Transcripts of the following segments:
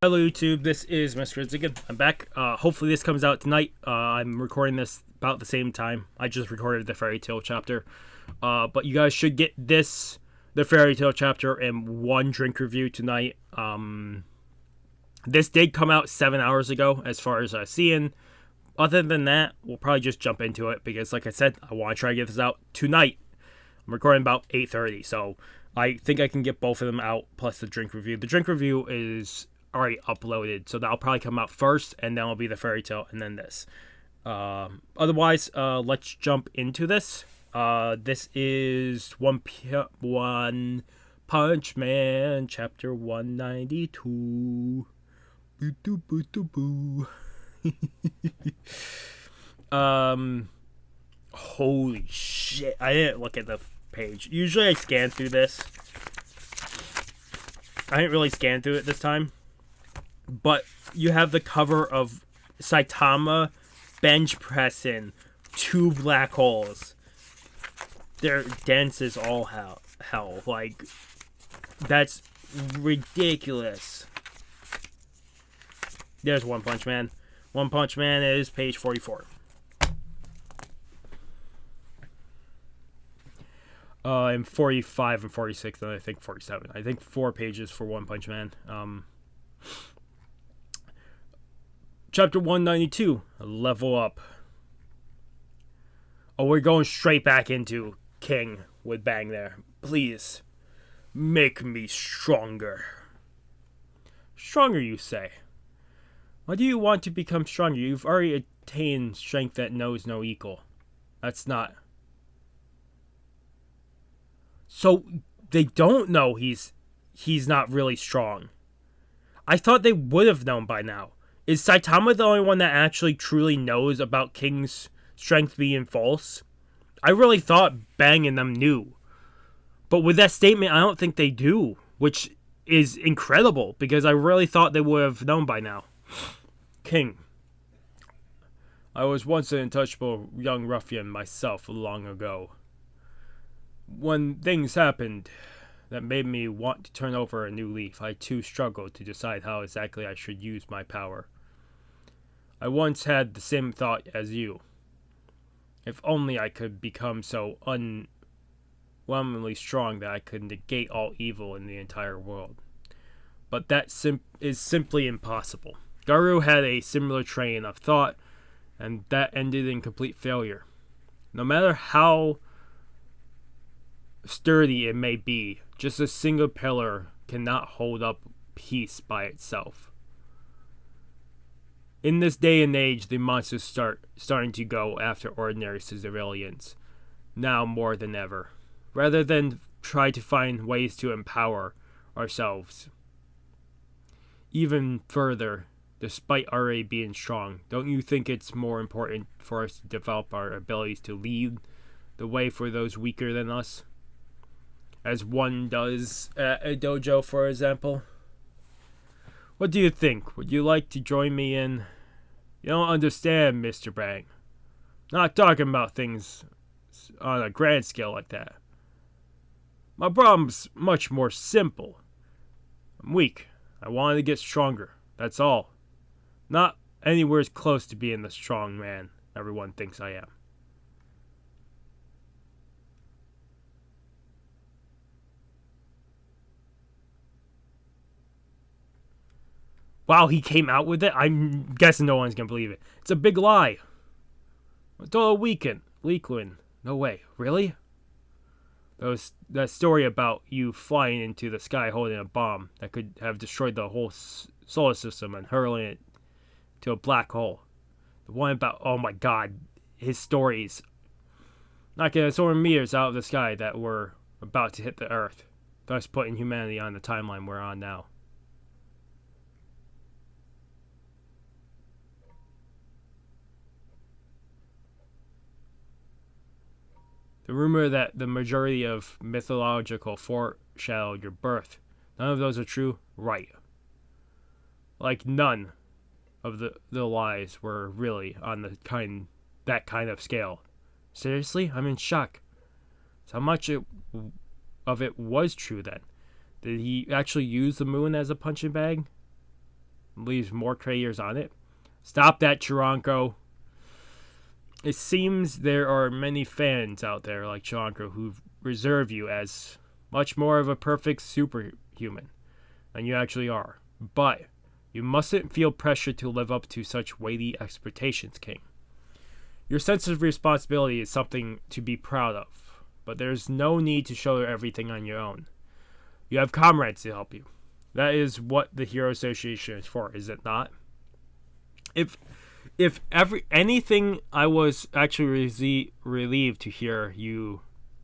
Hello YouTube, this is Mr. Ziggin. I'm back. Hopefully this comes out tonight. I'm recording this about the same time. I just recorded the fairy tale chapter. But you guys should get the fairy tale chapter in one drink review tonight. This did come out 7 hours ago as far as seeing. Other than that, we'll probably just jump into it because like I said, I want to try to get this out tonight. I'm recording about 8:30, so I think I can get both of them out plus the drink review. The drink review is already uploaded, so that'll probably come out first, and then it'll be the fairy tale, and then this. Otherwise, let's jump into this. This is One Punch Man, chapter 192. Boo doo boo doo boo. Holy shit! I didn't look at the page. Usually, I scan through this. I didn't really scan through it this time. But you have the cover of Saitama bench pressing 2 black holes. They're dense as all hell. Like, that's ridiculous. There's One Punch Man. One Punch Man is page 44. And 45 and 46, and I think 47. I think 4 pages for One Punch Man. Chapter 192, level up. Oh, we're going straight back into King with Bang there. Please, make me stronger. Stronger, you say? Why do you want to become stronger? You've already attained strength that knows no equal. That's not... So, they don't know he's not really strong. I thought they would have known by now. Is Saitama the only one that actually truly knows about King's strength being false? I really thought Bang and them knew. But with that statement, I don't think they do. Which is incredible, because I really thought they would have known by now. King. I was once an untouchable young ruffian myself long ago. When things happened that made me want to turn over a new leaf, I too struggled to decide how exactly I should use my power. I once had the same thought as you. If only I could become so unwhelmingly strong that I could negate all evil in the entire world. But that is simply impossible. Garou had a similar train of thought, and that ended in complete failure. No matter how sturdy it may be, just a single pillar cannot hold up peace by itself. In this day and age, the monsters starting to go after ordinary civilians, now more than ever, rather than try to find ways to empower ourselves. Even further, despite already being strong, don't you think it's more important for us to develop our abilities to lead the way for those weaker than us? As one does at a dojo, for example. What do you think? Would you like to join me in... You don't understand, Mr. Bang. Not talking about things on a grand scale like that. My problem's much more simple. I'm weak. I wanted to get stronger. That's all. Not anywhere close to being the strong man everyone thinks I am. Wow, he came out with it? I'm guessing no one's going to believe it. It's a big lie. It's all a weekend. No way. Really? That story about you flying into the sky holding a bomb that could have destroyed the whole solar system and hurling it to a black hole. The one about, oh my god, his stories. Knocking so many meters out of the sky that were about to hit the Earth, thus putting humanity on the timeline we're on now. The rumor that the majority of mythological foreshadowed your birth. None of those are true? Right. Like none of the lies were really on that kind of scale. Seriously? I'm in shock. So how much it of it was true then? Did he actually use the moon as a punching bag? Leaves more craters on it? Stop that, Chiranko. It seems there are many fans out there like Chiranko who reserve you as much more of a perfect superhuman than you actually are. But you mustn't feel pressure to live up to such weighty expectations, King. Your sense of responsibility is something to be proud of, but there's no need to shoulder everything on your own. You have comrades to help you. That is what the Hero Association is for, is it not? If anything, I was actually relieved to hear you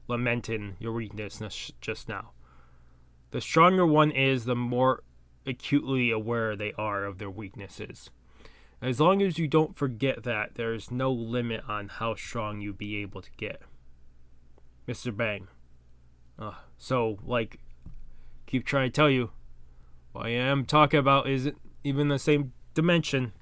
lamenting your weakness just now. The stronger one is, the more acutely aware they are of their weaknesses. As long as you don't forget that, there is no limit on how strong you'll be able to get. Mr. Bang. Keep trying to tell you, what I am talking about isn't even the same dimension.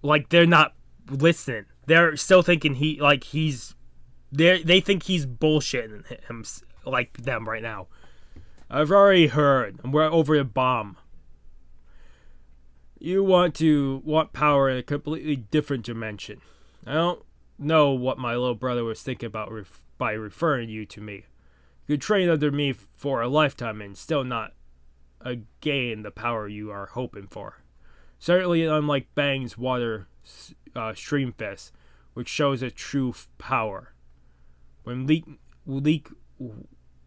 Like, they're not listening. They're still thinking they think he's bullshitting him, like them right now. I've already heard, and we're over a bomb. You want power in a completely different dimension. I don't know what my little brother was thinking about by referring you to me. You could train under me for a lifetime and still not gain the power you are hoping for. Certainly unlike Bang's water stream fist, which shows a true power. When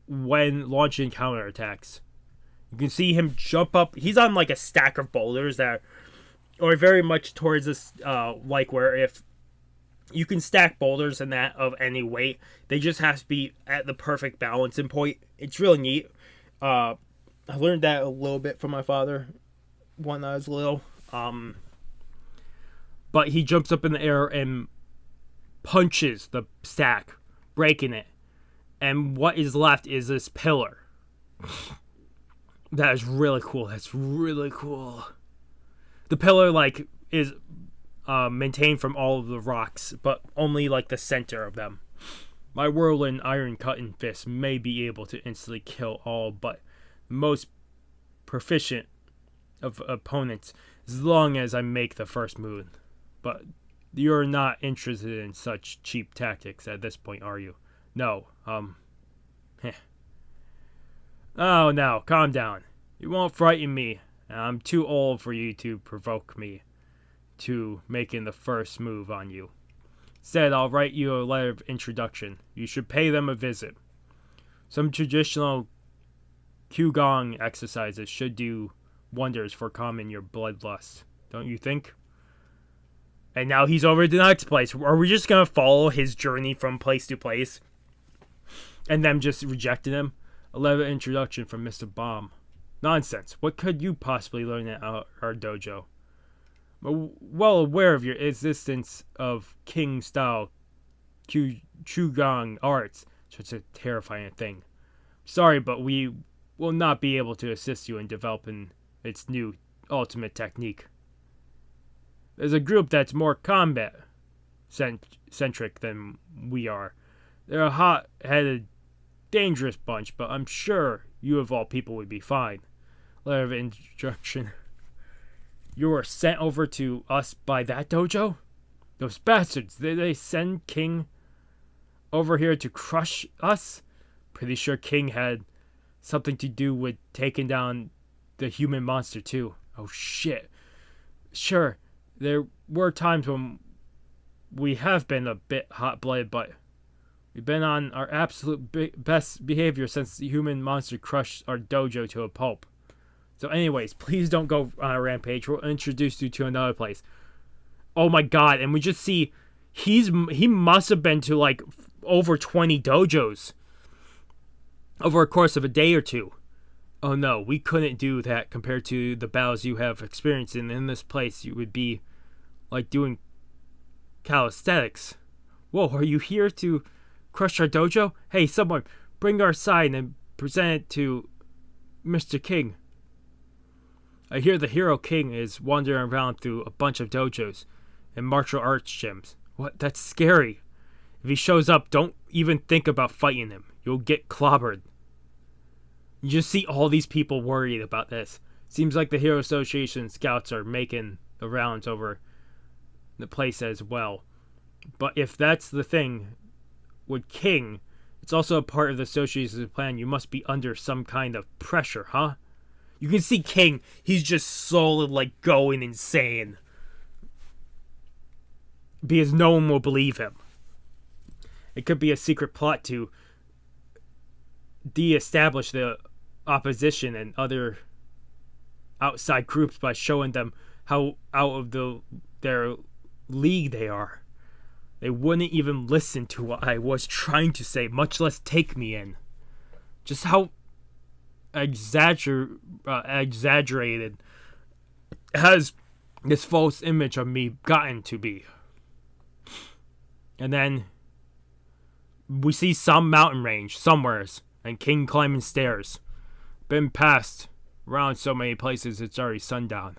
launching counterattacks. You can see him jump up. He's on like a stack of boulders that are very much towards this, where if you can stack boulders and that of any weight, they just have to be at the perfect balancing point. It's really neat. I learned that a little bit from my father when I was little. But he jumps up in the air and punches the stack, breaking it. And what is left is this pillar. That is really cool. That's really cool. The pillar, is maintained from all of the rocks, but only, the center of them. My whirling iron cutting fist may be able to instantly kill all but the most proficient of opponents, as long as I make the first move. But you're not interested in such cheap tactics at this point, are you? No. Oh, now, calm down. You won't frighten me. I'm too old for you to provoke me to making the first move on you. Instead, I'll write you a letter of introduction. You should pay them a visit. Some traditional Qigong exercises should do wonders for calming your bloodlust, don't you think? And now he's over to the next place. Are we just going to follow his journey from place to place? And them just rejecting him? A letter of introduction from Mr. Bomb. Nonsense. What could you possibly learn at our dojo? Well aware of your existence of king-style Qigong arts. Such a terrifying thing. Sorry, but we will not be able to assist you in developing its new ultimate technique. There's a group that's more combat-centric than we are. They're a hot-headed, dangerous bunch, but I'm sure you of all people would be fine. Letter of introduction. You were sent over to us by that dojo? Those bastards, did they send King over here to crush us? Pretty sure King had something to do with taking down the human monster too. Oh shit. Sure, there were times when we have been a bit hot-blooded, but we've been on our absolute best behavior since the human monster crushed our dojo to a pulp. So anyways, please don't go on a rampage. We'll introduce you to another place. Oh my god, and we just see he must have been to over 20 dojos over a course of a day or two. Oh no, we couldn't do that compared to the battles you have experienced in this place. You would be like doing calisthenics. Whoa, are you here to crush our dojo? Hey, someone, bring our sign and present it to Mr. King. I hear the Hero King is wandering around through a bunch of dojos and martial arts gyms. What? That's scary. If he shows up, don't even think about fighting him. You'll get clobbered. You just see all these people worried about this. Seems like the Hero Association scouts are making the rounds over the place as well. But if that's the thing with King, it's also a part of the association's plan. You must be under some kind of pressure, huh? You can see King, he's just slowly like going insane. Because no one will believe him. It could be a secret plot to de-establish the opposition and other outside groups by showing them how out of their league they are. They wouldn't even listen to what I was trying to say, much less take me in. Just how exaggerated has this false image of me gotten to be. And then we see some mountain range somewheres and King climbing stairs. Been passed around so many places it's already sundown.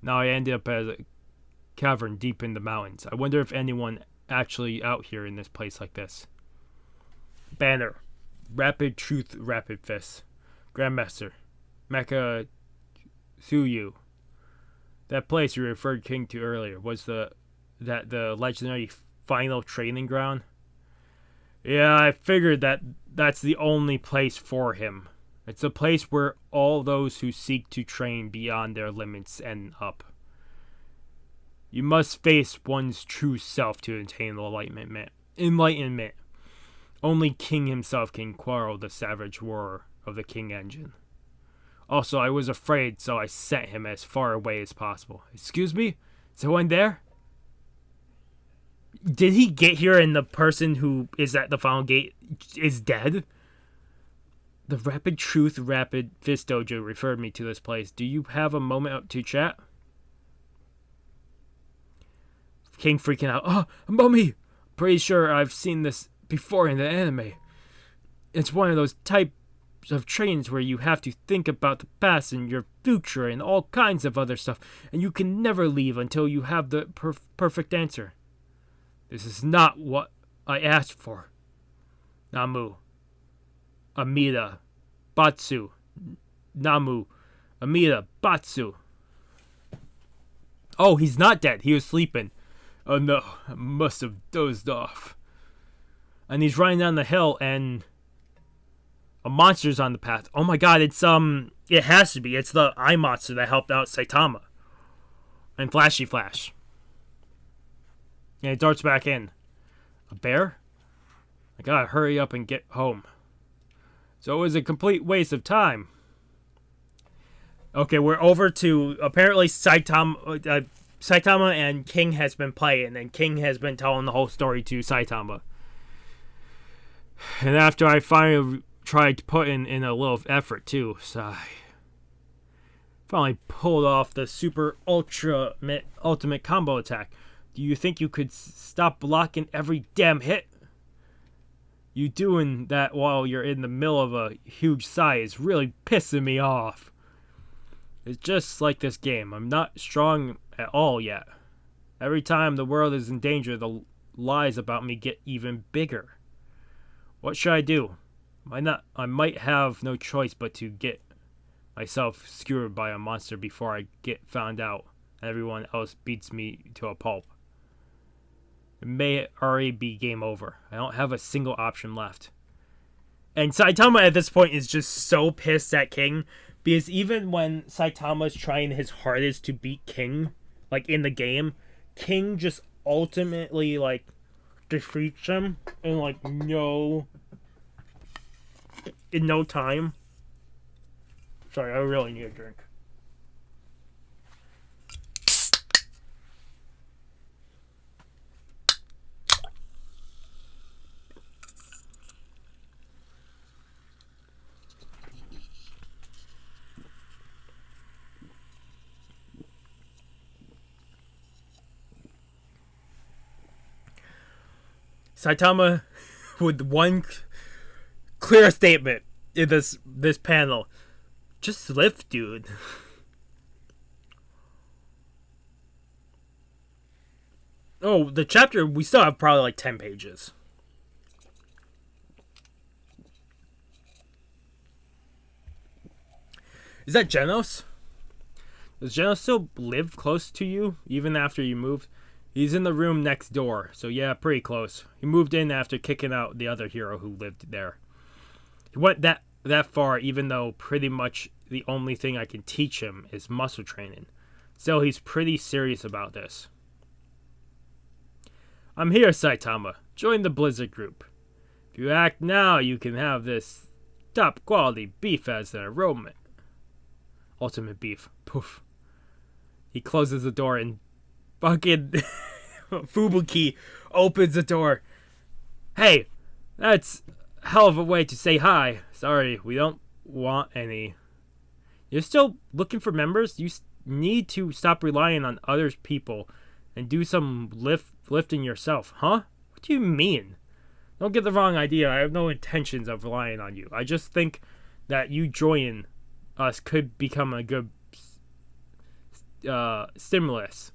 Now I ended up at a cavern deep in the mountains. I wonder if anyone actually out here in this place like this. Banner. Rapid Truth Rapid Fist. Grandmaster. Mecha Suyu. That place you referred King to earlier was the legendary final training ground. Yeah, I figured that's the only place for him. It's a place where all those who seek to train beyond their limits end up. You must face one's true self to attain enlightenment. Only King himself can quarrel the savage roar of the King engine. Also, I was afraid, so I sent him as far away as possible. Excuse me? Is someone there? Did he get here and the person who is at the final gate is dead? The Rapid Truth Rapid Fist Dojo referred me to this place. Do you have a moment to chat? King freaking out. Oh, a mummy! Pretty sure I've seen this before in the anime. It's one of those types of trains where you have to think about the past and your future and all kinds of other stuff, and you can never leave until you have the perfect answer. This is not what I asked for. Namu. Amida. Batsu. Namu. Amida. Batsu. Oh, he's not dead. He was sleeping. Oh no, I must have dozed off. And he's running down the hill and a monster's on the path. Oh my god, it has to be. It's the eye monster that helped out Saitama. And Flashy Flash. And he darts back in. A bear? I gotta hurry up and get home. So it was a complete waste of time. Okay, we're over to apparently Saitama and King has been playing, and King has been telling the whole story to Saitama. And after I finally tried to put in a little effort too, so I finally pulled off the super ultimate combo attack. Do you think you could stop blocking every damn hit? You doing that while you're in the middle of a huge sigh is really pissing me off. It's just like this game. I'm not strong at all yet. Every time the world is in danger, the lies about me get even bigger. What should I do? I might have no choice but to get myself skewered by a monster before I get found out and everyone else beats me to a pulp. It may already be game over. I don't have a single option left. And Saitama at this point is just so pissed at King, because even when Saitama's trying his hardest to beat King, like in the game, King just ultimately like defeats him in no time. Sorry, I really need a drink. Saitama with one clear statement in this panel. Just lift, dude. Oh, the chapter, we still have probably like 10 pages. Is that Genos? Does Genos still live close to you, even after you moved? He's in the room next door, so yeah, pretty close. He moved in after kicking out the other hero who lived there. He went that far, even though pretty much the only thing I can teach him is muscle training. Still, he's pretty serious about this. I'm here, Saitama. Join the Blizzard group. If you act now, you can have this top quality beef as an aroma. Ultimate beef. Poof. He closes the door and fucking Fubuki opens the door. Hey, that's a hell of a way to say hi. Sorry, we don't want any. You're still looking for members? You need to stop relying on other people and do some lifting yourself, huh? What do you mean? Don't get the wrong idea. I have no intentions of relying on you. I just think that you joining us could become a good stimulus.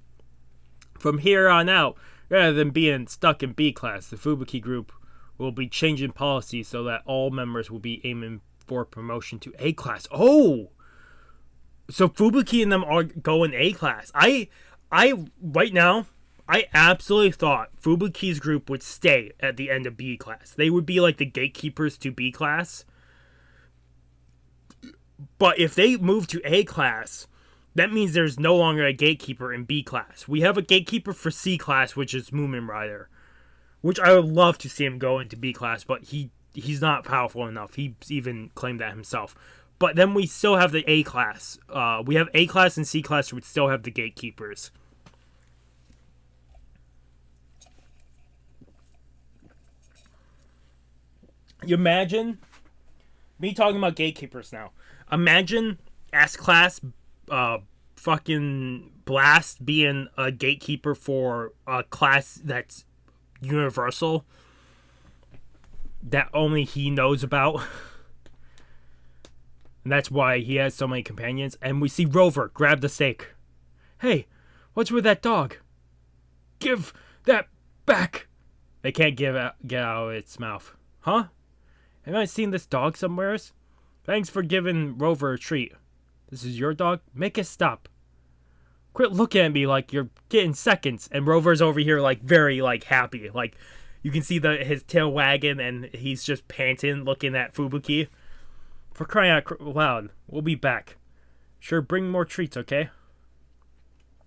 From here on out, rather than being stuck in B class, the Fubuki group will be changing policy so that all members will be aiming for promotion to A class. Oh! So Fubuki and them are going A class. I right now, I absolutely thought Fubuki's group would stay at the end of B class. They would be like the gatekeepers to B class. But if they move to A class, that means there's no longer a gatekeeper in B class. We have a gatekeeper for C class, which is Moomin Rider, which I would love to see him go into B class, but he's not powerful enough. He's even claimed that himself. But then we still have the A class. We have A class and C class, which still have the gatekeepers. You imagine me talking about gatekeepers now. Imagine S class, fucking Blast being a gatekeeper for a class that's universal, that only he knows about. And that's why he has so many companions. And we see Rover grab the steak. Hey, what's with that dog? Give that back. They can't get out of its mouth. Huh? Have I seen this dog somewheres? Thanks for giving Rover a treat. This is your dog? Make it stop. Quit looking at me like you're getting seconds. And Rover's over here like very like happy. Like you can see his tail wagging and he's just panting looking at Fubuki. For crying out loud, we'll be back. Sure, bring more treats, okay?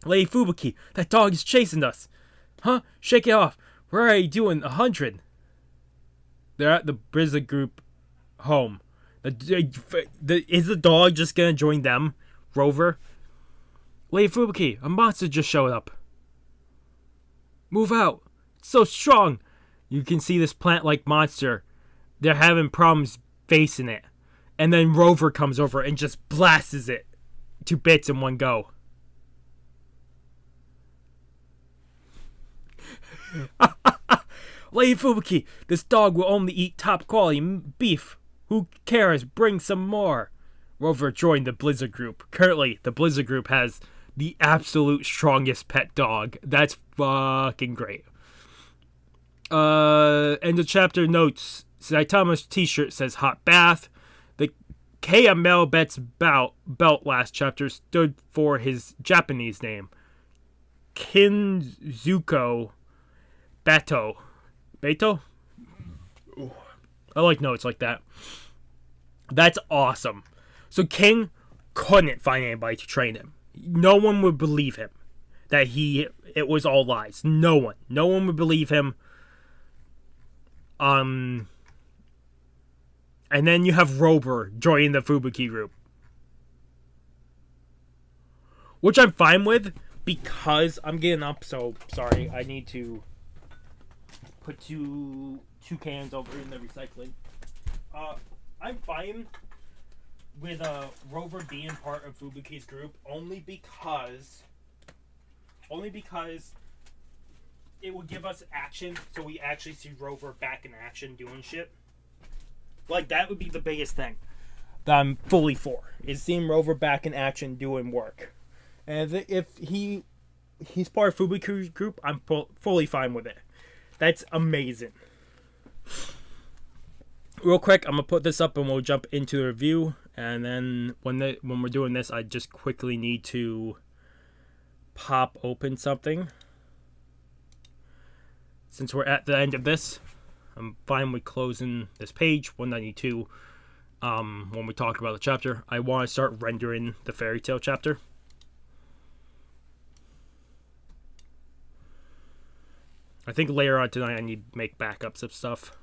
Lady Fubuki, that dog is chasing us. Huh? Shake it off. Where are you doing 100? They're at the Blizzard group home. Is the dog just gonna join them? Rover? Lady Fubuki, a monster just showed up. Move out. It's so strong. You can see this plant-like monster. They're having problems facing it. And then Rover comes over and just blasts it to bits in one go. Lady Fubuki, this dog will only eat top quality beef. Who cares? Bring some more. Rover joined the Blizzard group. Currently, the Blizzard group has the absolute strongest pet dog. That's fucking great. End of chapter notes. Saitama's t-shirt says hot bath. The KML Bet's belt last chapter stood for his Japanese name. Kinzuko Beto. Beto? Ooh. I like notes like that. That's awesome. So King couldn't find anybody to train him. No one would believe him that it was all lies. No one. No one would believe him. And then you have Rover joining the Fubuki group. Which I'm fine with because I'm getting up, so sorry, I need to put two cans over in the recycling. I'm fine with Rover being part of Fubuki's group only because it will give us action, so we actually see Rover back in action doing shit. Like, that would be the biggest thing that I'm fully for, is seeing Rover back in action doing work. And if he's part of Fubuki's group, I'm fully fine with it. That's amazing. Real quick, I'm going to put this up and we'll jump into the review. And then when we're doing this, I just quickly need to pop open something. Since we're at the end of this, I'm fine with closing this page 192. When we talk about the chapter, I want to start rendering the fairy tale chapter. I think later on tonight I need to make backups of stuff.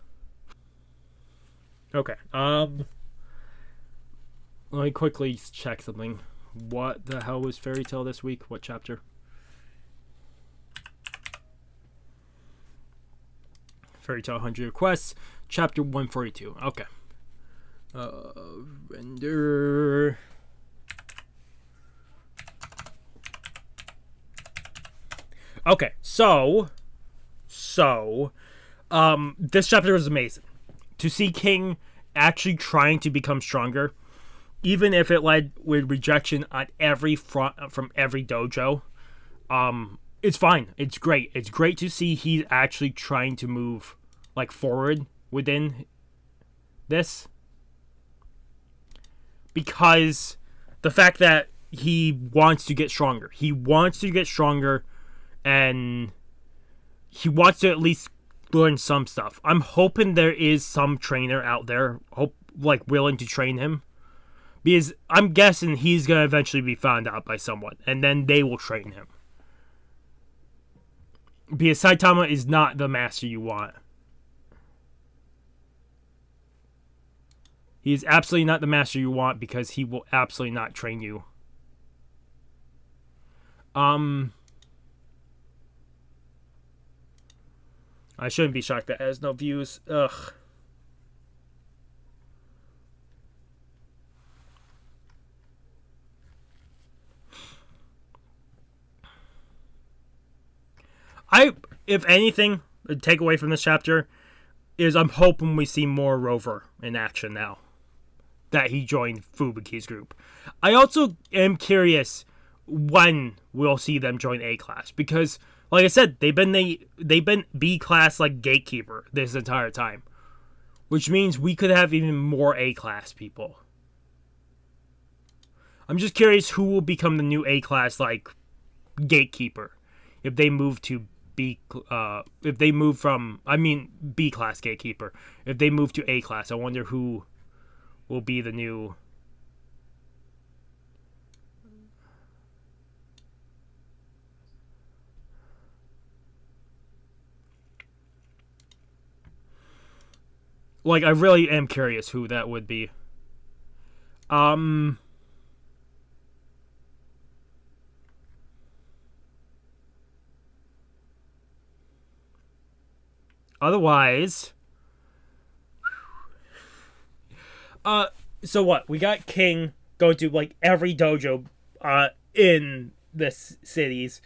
Okay. Let me quickly check something. What the hell was fairy tale this week? What chapter? Fairy tale 100 requests, chapter 142. Okay. Render. Okay, so this chapter was amazing. To see King actually trying to become stronger, even if it led with rejection on every front from every dojo, it's fine. It's great. It's great to see he's actually trying to move like forward within this, because the fact that he wants to get stronger. He wants to get stronger, and he wants to at least learn some stuff. I'm hoping there is some trainer out there, willing to train him, because I'm guessing he's gonna eventually be found out by someone, and then they will train him. Because Saitama is not the master you want. He is absolutely not the master you want, because he will absolutely not train you. I shouldn't be shocked that it has no views. Ugh. If anything, the takeaway from this chapter is I'm hoping we see more Rover in action now that he joined Fubuki's group. I also am curious when we'll see them join A class, because, like I said, they've been B class like gatekeeper this entire time, which means we could have even more A class people. I'm just curious who will become the new A class like gatekeeper if they move to B class gatekeeper. If they move to A class, I wonder who will be the new. Like, I really am curious who that would be. Otherwise, so what? We got King going to like every dojo in the cities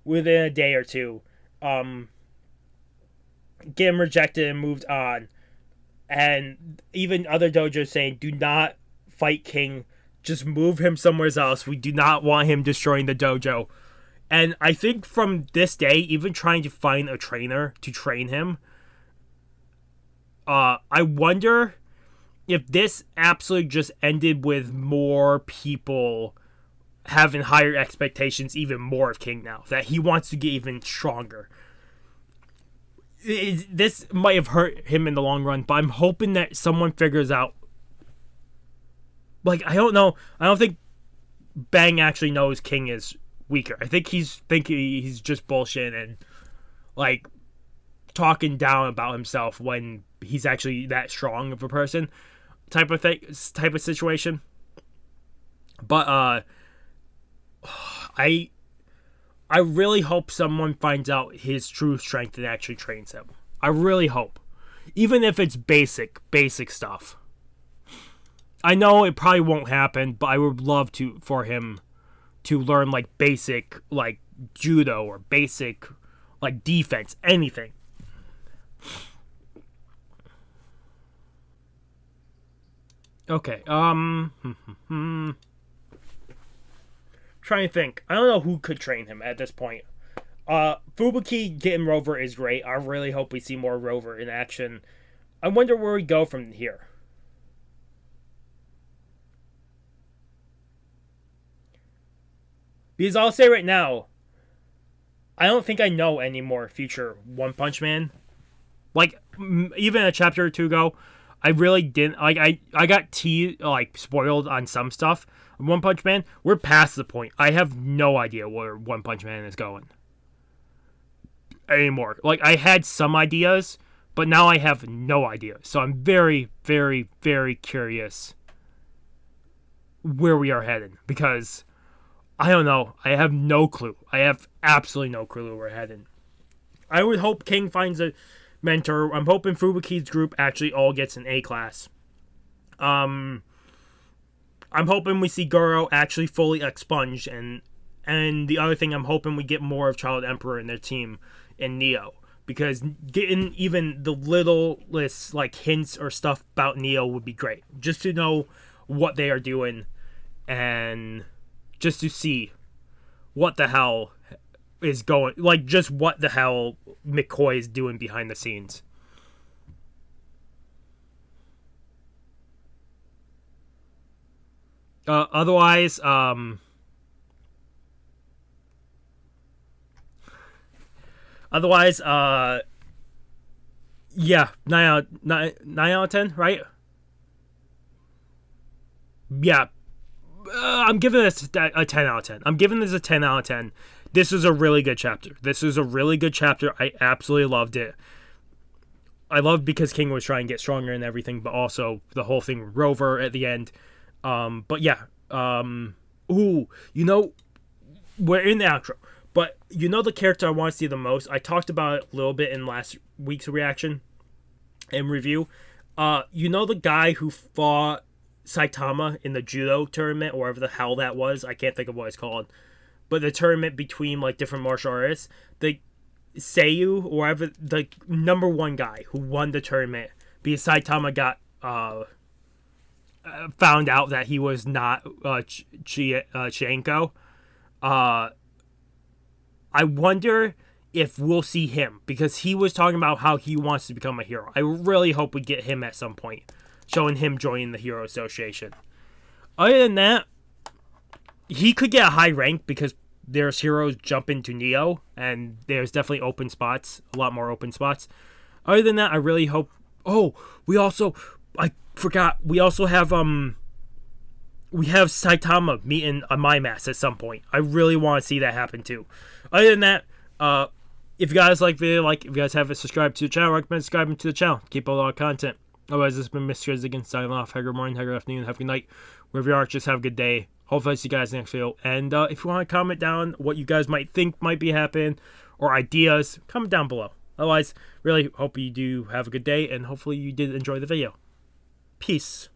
within a day or two. Get him rejected and moved on. And even other dojos saying, do not fight King. Just move him somewhere else. We do not want him destroying the dojo. And I think from this day, even trying to find a trainer to train him, I wonder if this absolutely just ended with more people having higher expectations even more of King now. That he wants to get even stronger. This might have hurt him in the long run, but I'm hoping that someone figures out. Like, I don't know. I don't think Bang actually knows King is weaker. I think he's thinking he's just bullshit and, like, talking down about himself when he's actually that strong of a person type of situation. But I really hope someone finds out his true strength and actually trains him. I really hope, even if it's basic stuff. I know it probably won't happen, but I would love for him to learn like basic like judo or basic like defense, anything. Okay, trying to think. I don't know who could train him at this point. Fubuki getting Rover is great. I really hope we see more Rover in action. I wonder where we go from here. Because I'll say right now, I don't think I know any more future One Punch Man. Like, even a chapter or two ago, I really didn't. Like, I got spoiled on some stuff. One Punch Man, we're past the point. I have no idea where One Punch Man is going anymore. Like, I had some ideas, but now I have no idea. So I'm very, very, very curious where we are headed, because I don't know. I have no clue. I have absolutely no clue where we're headed. I would hope King finds a mentor. I'm hoping Fubuki's group actually all gets an A class. I'm hoping we see Goro actually fully expunged, and the other thing, I'm hoping we get more of Child Emperor in their team in Neo, because getting even the littlest like hints or stuff about Neo would be great, just to know what they are doing and just to see what the hell is going, like, just what the hell McCoy is doing behind the scenes. Otherwise, yeah, 9 out of 10, right? Yeah, I'm giving this a 10 out of 10. I'm giving this a 10 out of 10. This is a really good chapter. I absolutely loved it. I loved because King was trying to get stronger and everything, but also the whole thing with Rover at the end. But yeah. Ooh, we're in the outro. But the character I want to see the most, I talked about it a little bit in last week's reaction and review. The guy who fought Saitama in the judo tournament, or whatever the hell that was. I can't think of what it's called. But the tournament between like different martial artists, the Seiyu, or whatever, the number one guy who won the tournament, because Saitama got found out that he was not Chienko. I wonder if we'll see him, because he was talking about how he wants to become a hero. I really hope we get him at some point, showing him joining the Hero Association. Other than that, he could get a high rank because there's heroes jumping to Neo, and there's definitely open spots, a lot more open spots. Other than that, I really hope... Oh, I forgot, we also have Saitama meeting a Mimas at some point. I really want to see that happen too. Other than that, if you guys like the video, if you guys haven't subscribed to the channel, recommend subscribing to the channel. Keep all our content. Otherwise, this has been Mr. Ziggins signing off. Have a good morning, have a good afternoon, have a good night. Wherever you are, just have a good day. Hopefully I see you guys next video. And if you want to comment down what you guys might think might be happening, or ideas, comment down below. Otherwise, really hope you do have a good day, and hopefully you did enjoy the video. Peace.